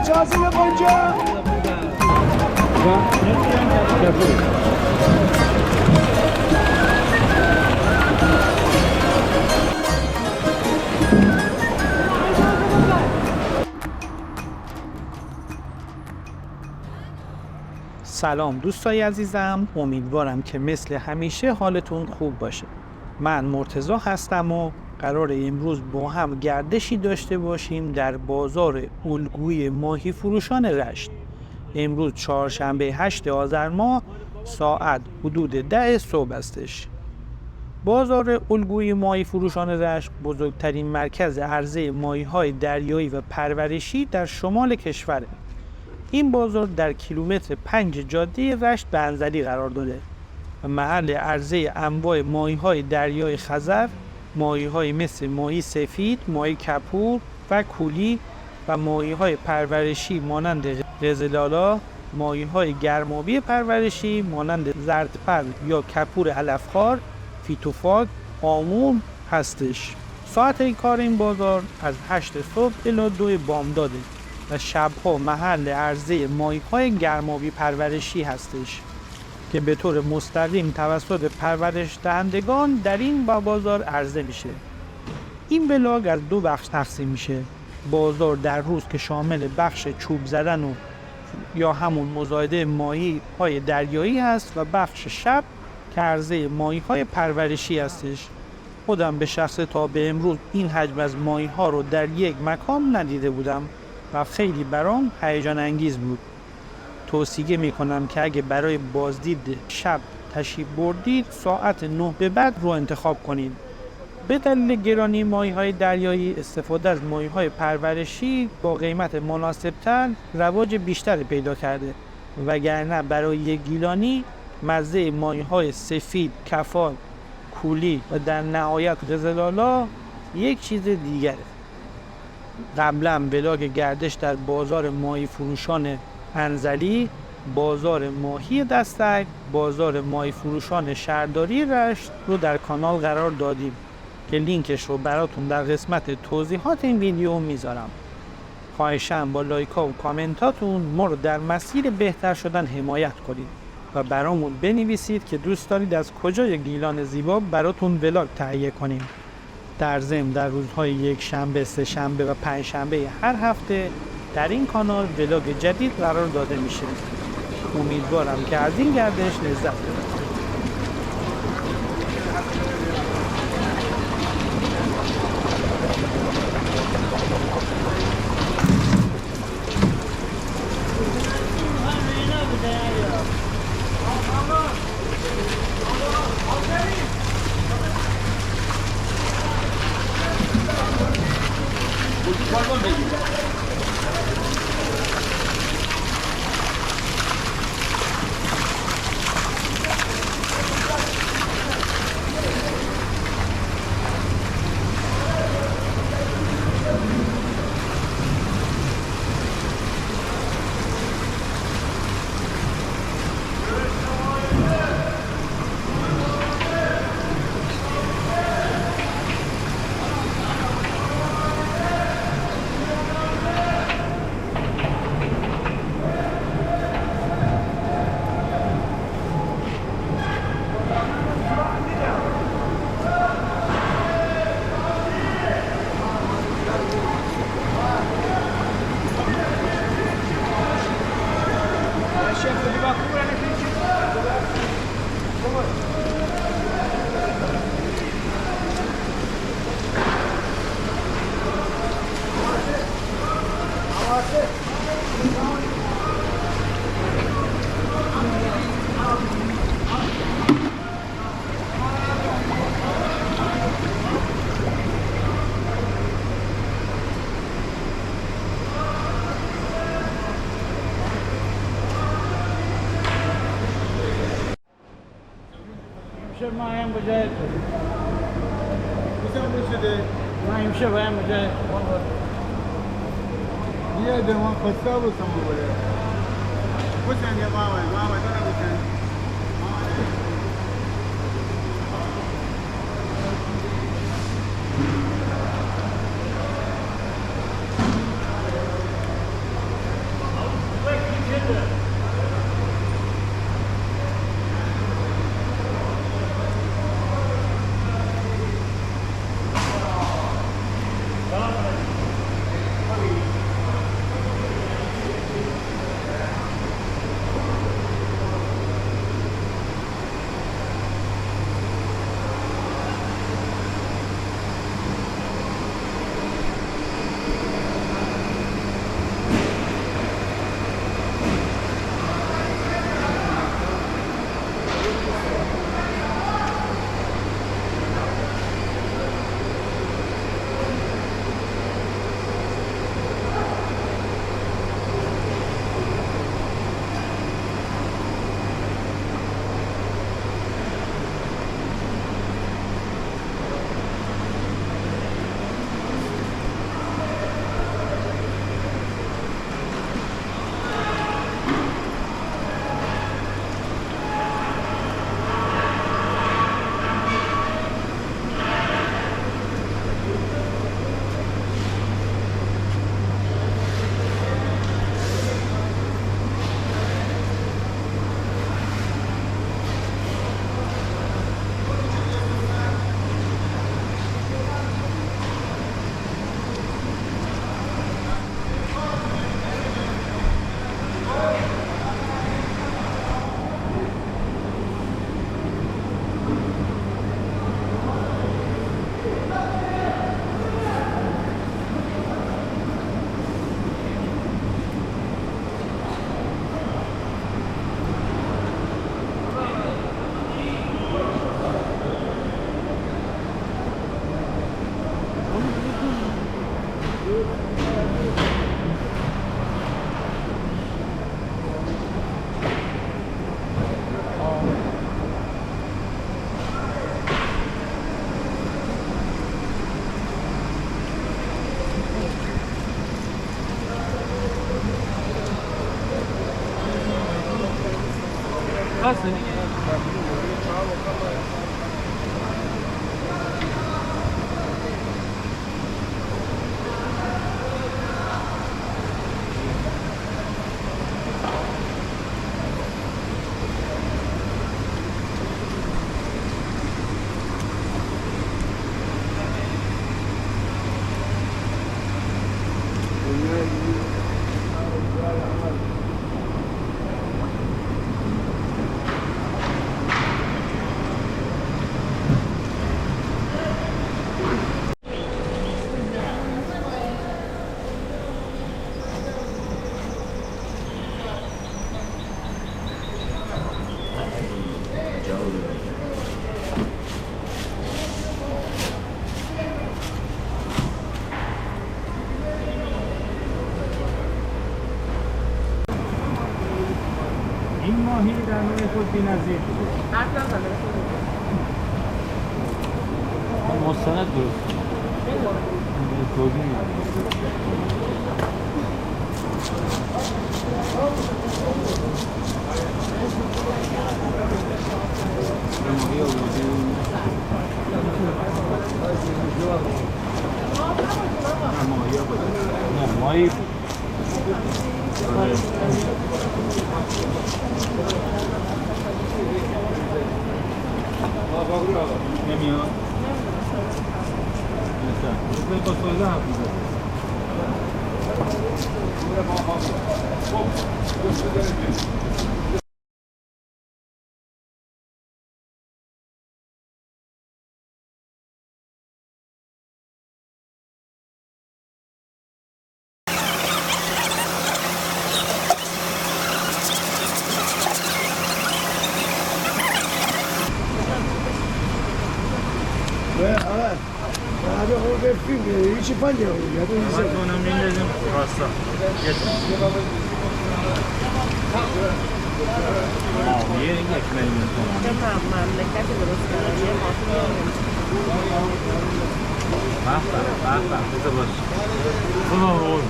چهارصد پنجاه سلام دوستای عزیزم، امیدوارم که مثل همیشه حالتون خوب باشه. من مرتضی هستم و قراره امروز با هم گردشی داشته باشیم در بازار الگوی ماهی فروشان رشت. امروز چهارشنبه 8 آذر ماه ساعت حدود 10 صبح استش. بازار الگوی ماهی فروشان رشت بزرگترین مرکز عرضه ماهی‌های دریایی و پرورشی در شمال کشوره. این بازار در کیلومتر 5 جاده رشت به انزلی قرار داره و محل عرضه انواع ماهی‌های دریای خزر، ماهی‌های مثل ماهی سفید، ماهی کپور و کولی و ماهی‌های پرورشی مانند قزلالا، ماهی‌های گرمابی پرورشی مانند زردپر یا کپور علفخوار، فیتوفاگ، آمور هستش. ساعت کار این بازار از 8 صبح الی 2 بامداده و شبها محل عرضه ماهی‌های گرمابی پرورشی هستش که به طور مستقیم توسط پرورش دهندگان در این بازار عرضه میشه. این ولاگ از 2 بخش تقسیم میشه. بازار در روز که شامل بخش چوب زدن و یا همون مزایده ماهی‌های دریایی هست و بخش شب که عرضه ماهی‌های پرورشی هستش. خودم به شخص تا به امروز این حجم از ماهی‌ها رو در یک مکان ندیده بودم و خیلی برام هیجان انگیز بود. توصیه میکنم که اگه برای بازدید شب تشریف بردید ساعت 9 به بعد رو انتخاب کنید. به دلیل گرانی ماهی‌های دریایی استفاده از ماهی‌های پرورشی با قیمت مناسب‌تر رواج بیشتری پیدا کرده، وگرنه برای یک گیلانی مزه ماهی‌های سفید، کفال، کولی و در نهایت قزلالا یک چیز دیگره. قبلا ولاگ گردش در بازار ماهی فروشان انزلی، بازار ماهی دستک، بازار ماهی فروشان شهرداری رشت رو در کانال قرار دادیم که لینکش رو براتون در قسمت توضیحات این ویدیو میذارم. خواهشاً با لایک‌ها و کامنتاتون ما رو در مسیر بهتر شدن حمایت کنید و برامون بنویسید که دوست دارید از کجای گیلان زیبا براتون ولاگ تهیه کنیم. در ضمن در روزهای یک شنبه، سه شنبه و پنج شنبه هر هفته در این کانال ولاگ جدید قرار داده میشه. امیدوارم که از این گردش لذت ببرید. مایم بجای مایم شه بایم بجای یه دوام خسته بودم بوده بچن یه ماما داره بچن ماهی در نوع خود بی‌نظیر مستند درست توضیح ماهی نمیاد با سوزه هم Abi o bir film, içi panca ya da insan. Onu minledim rasta. Niye ekmeğini tamam. مملکت درست کردن یه Basta, kızı boş. Bunu olur.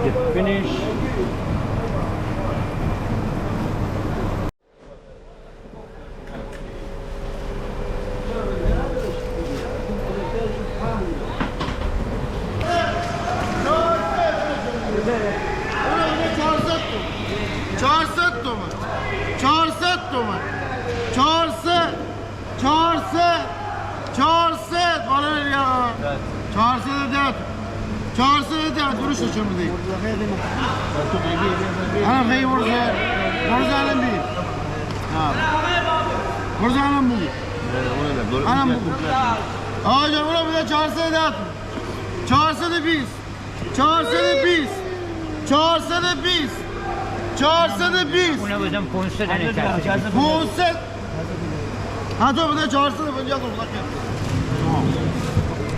Get finished. हाँ तो बताए 400 बन जाए तो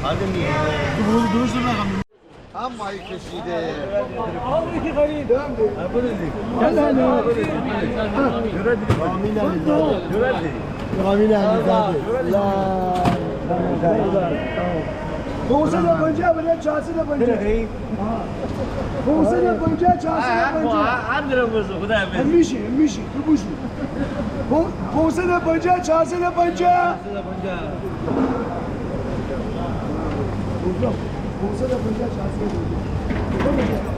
आगे नहीं तो वो दुरुस्त ना हम माइक कशीदे Abi ki gari devam de. Ramine Alizade. La. Kose de bence böyle çarşı da bence. Kose de bence çarşı da bence. Andromuz'u bu da ben. Mişi, kubuşu. Kose de bence çarşı da bence. Kose de bence çarşı da bence.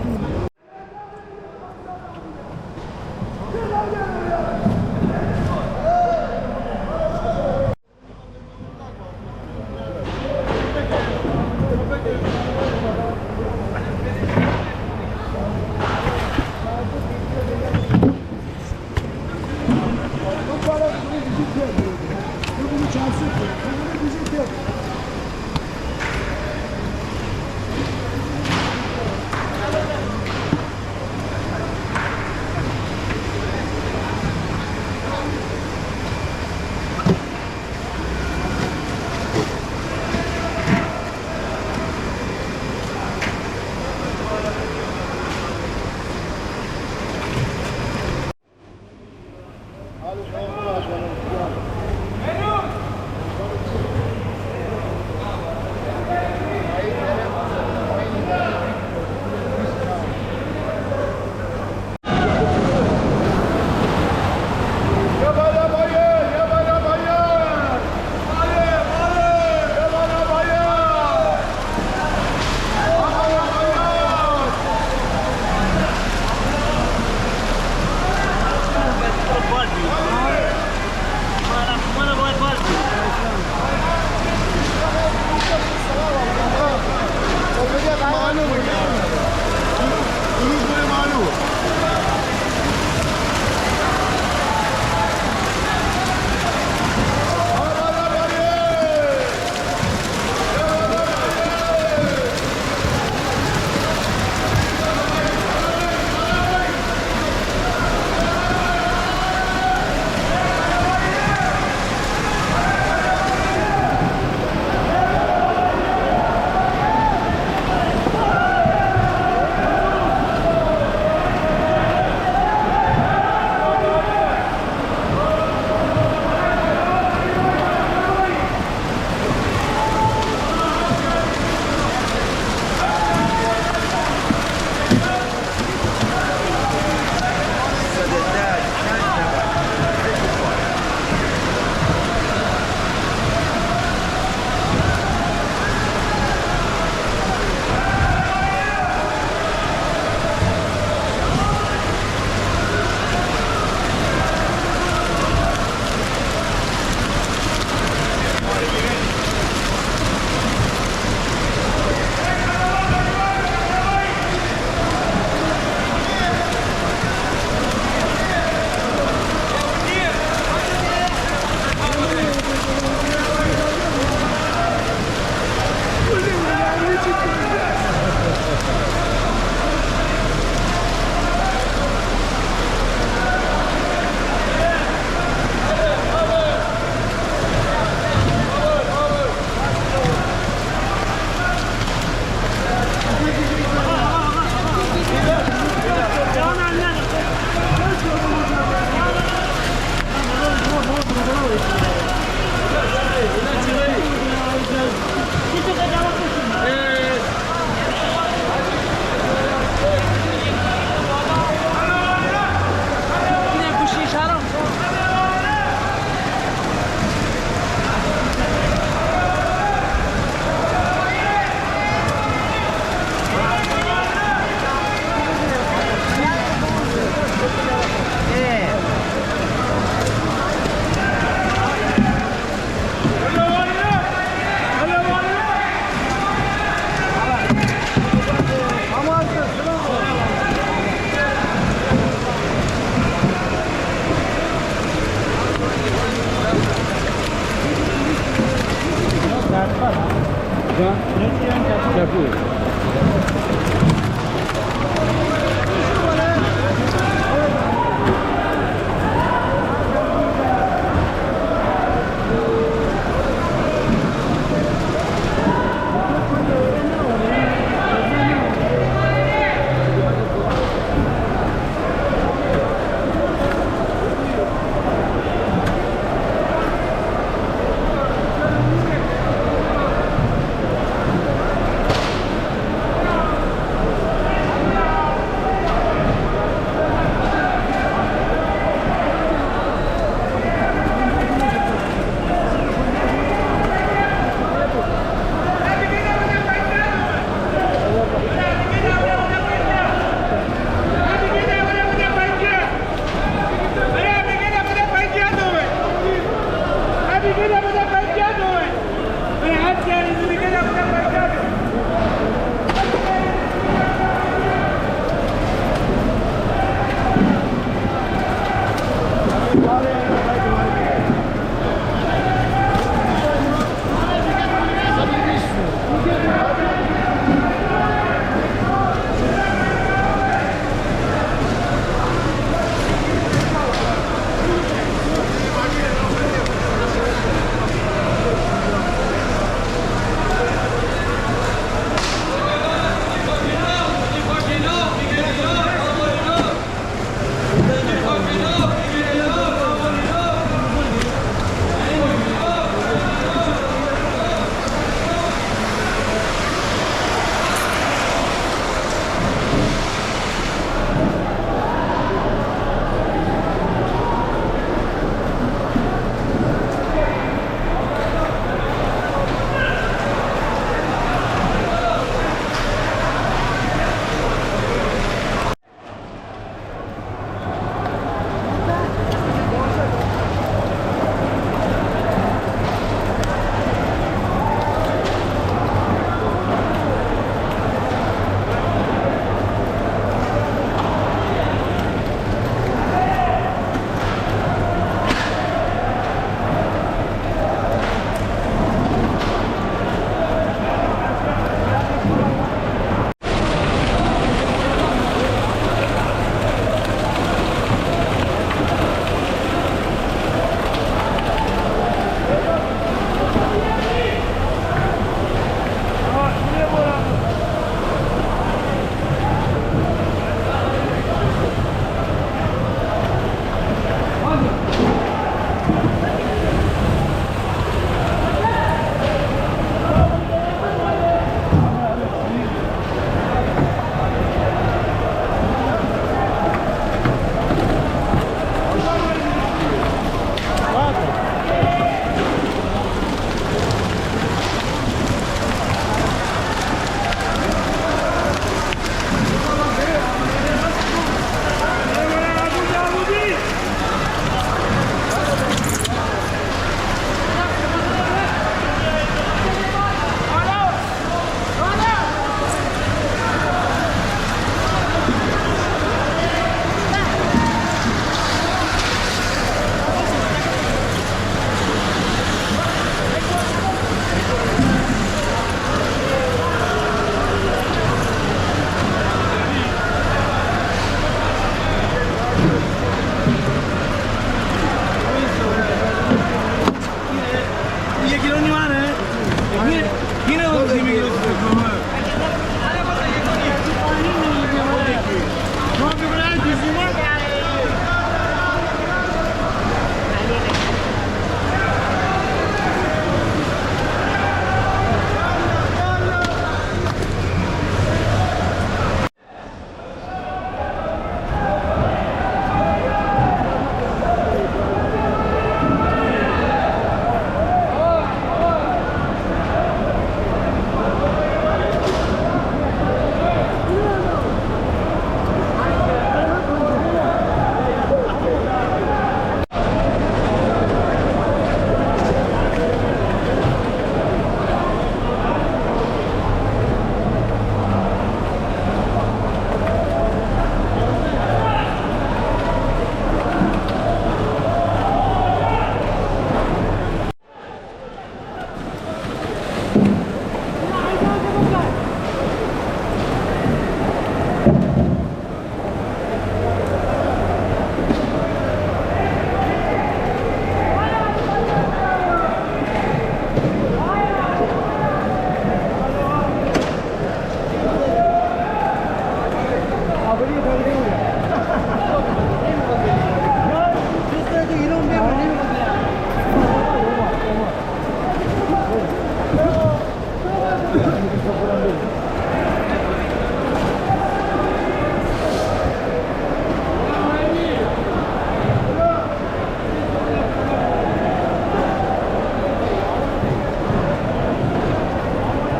مسافرم بریم